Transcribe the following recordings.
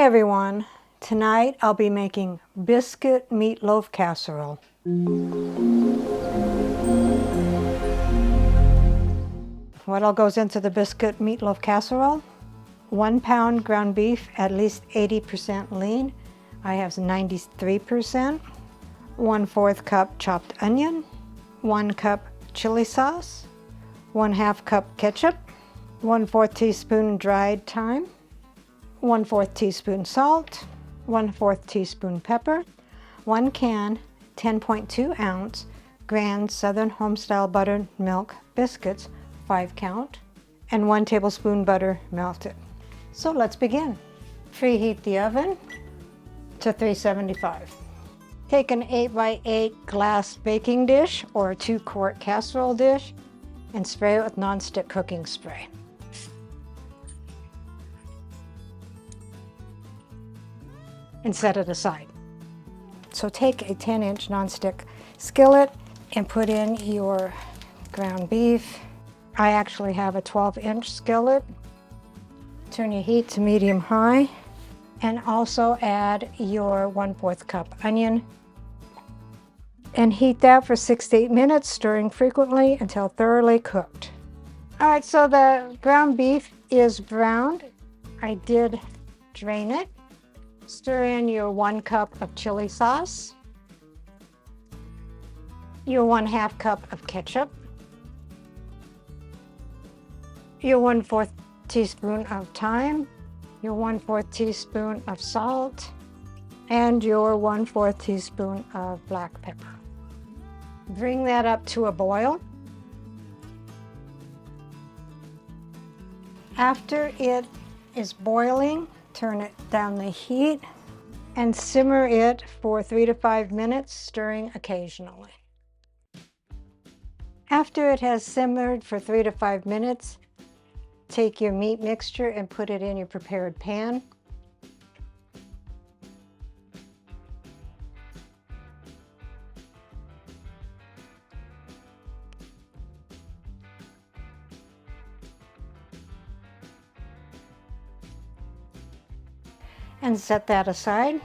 Hi everyone. Tonight I'll be making Biscuit Meatloaf Casserole. What all goes into the Biscuit Meatloaf Casserole? 1 pound ground beef, at least 80% lean. I have 93%. 1/4 cup chopped onion. 1 cup chili sauce. 1/2 cup ketchup. 1/4 teaspoon dried thyme. 1/4 teaspoon salt. 1/4 teaspoon pepper. 1 can 10.2 ounce Grand Southern Homestyle buttermilk biscuits, 5 count, and 1 tablespoon butter melted. So let's begin. Preheat the oven to 375. Take an 8x8 glass baking dish or a 2-quart casserole dish and spray it with nonstick cooking spray. And set it aside. So take a 10-inch nonstick skillet and put in your ground beef. I actually have a 12-inch skillet. Turn your heat to medium-high and also add your 1/4 cup onion and heat that for 6 to 8 minutes, stirring frequently until thoroughly cooked. All right, so the ground beef is browned. I did drain it. Stir in your 1 cup of chili sauce, your 1/2 cup of ketchup, your 1/4 teaspoon of thyme, your 1/4 teaspoon of salt, and your 1/4 teaspoon of black pepper. Bring that up to a boil. After it is boiling, turn it down the heat and simmer it for 3 to 5 minutes, stirring occasionally. After it has simmered for 3 to 5 minutes, take your meat mixture and put it in your prepared pan. And set that aside.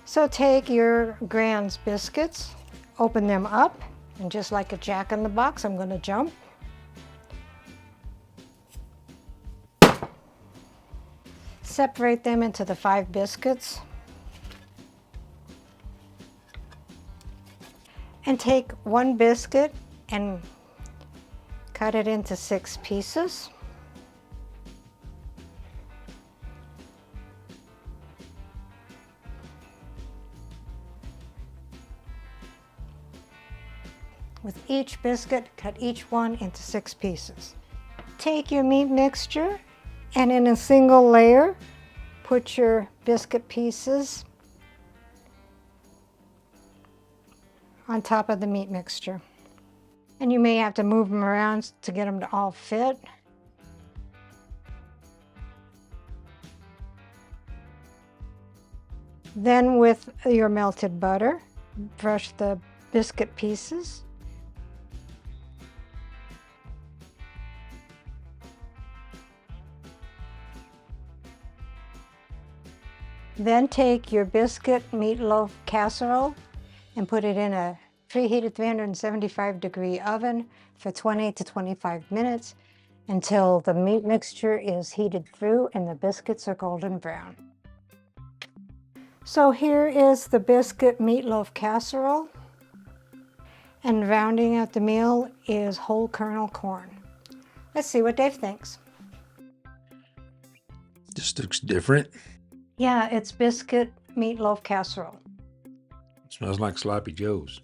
So take your Grand's biscuits, open them up, and just like a Jack in the Box, I'm going to jump. Separate them into the 5 biscuits. And take 1 biscuit and cut it into 6 pieces. With each biscuit, cut each one into 6 pieces. Take your meat mixture and in a single layer, put your biscuit pieces on top of the meat mixture. And you may have to move them around to get them to all fit. Then with your melted butter, brush the biscuit pieces. Then take your Biscuit Meatloaf Casserole and put it in a preheated 375-degree oven for 20 to 25 minutes until the meat mixture is heated through and the biscuits are golden brown. So here is the Biscuit Meatloaf Casserole, and rounding out the meal is whole kernel corn. Let's see what Dave thinks. This looks different. Yeah, it's Biscuit Meatloaf Casserole. Smells like Sloppy Joe's.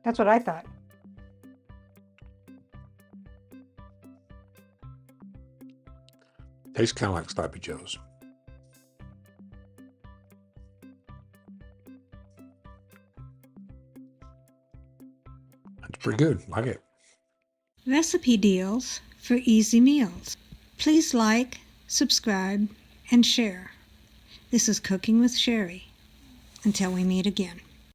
That's what I thought. Tastes kind of like Sloppy Joe's. That's pretty good. Like it. Recipe deals for easy meals. Please like, subscribe, and share. This is Cooking with Sherry. Until we meet again.